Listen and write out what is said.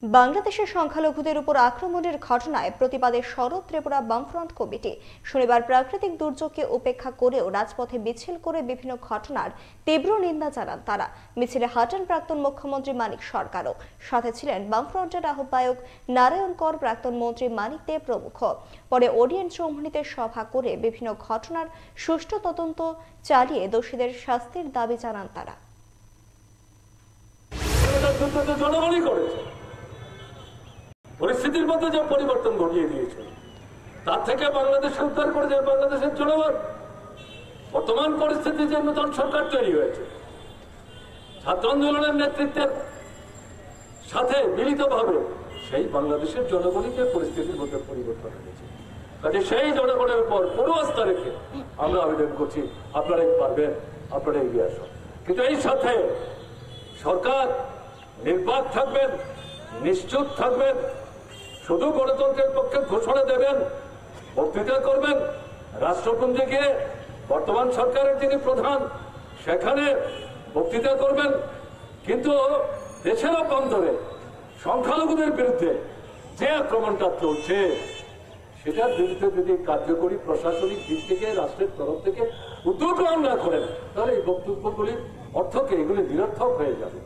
বাংলাদেশের সংখ্যালঘুদের উপর আক্রমণের ঘটনায় প্রতিবাদে সরব ত্রিপুরা বামফ্রন্ট কমিটি শনিবার প্রাকৃতিক দুর্যোগকে উপেক্ষা করেও রাজপথে মিছিল করে বিভিন্ন ঘটনার তীব্র নিন্দা জানান তারা। মিছিলে হাঁটেন প্রাক্তন মুখ্যমন্ত্রী মানিক সরকারও, সাথে ছিলেন বামফ্রন্টের আহ্বায়ক নারায়ণ কর, প্রাক্তন মন্ত্রী মানিক দে প্রমুখ। পরে ওডিএন চৌমুহনীতে সভা করে বিভিন্ন ঘটনার সুষ্ঠু তদন্ত চালিয়ে দোষীদের শাস্তির দাবি জানান তারা। পরিস্থিতির মধ্যে যে পরিবর্তন ঘটিয়ে দিয়েছে তার থেকে বাংলাদেশে উদ্ধার করেছে বাংলাদেশের জনগণ। বর্তমান পরিস্থিতি যে নতুন সরকার তৈরি হয়েছে ছাত্র আন্দোলনের নেতৃত্বের সাথে মিলিতভাবে সেই বাংলাদেশের জনগণই যে পরিস্থিতির মধ্যে পরিবর্তন হয়েছে, কাজে সেই জনগণের উপর পুরো আস্থা রেখে আমরা আবেদন করছি আপনারা পারবেন, আপনারা এগিয়ে আসুন। কিন্তু এই সাথে সরকার নির্বাক থাকবেন, নিশ্চুপ থাকবেন, শুধু গণতন্ত্রের পক্ষে ঘোষণা দেবেন, বক্তৃতা করবেন, রাষ্ট্রপুঞ্জে বর্তমান সরকারের যিনি প্রধান সেখানে বক্তৃতা করবেন, কিন্তু দেশের অভ্যন্তরে সংখ্যালঘুদের বিরুদ্ধে যে আক্রমণটা চলছে সেটার বিরুদ্ধে যদি কার্যকরী প্রশাসনিক দিক থেকে রাষ্ট্রের তরফ থেকে উদ্যোগ গ্রহণ না করেন তাহলে এই বক্তব্যগুলির অর্থকে এগুলি নিরর্থক হয়ে যাবে।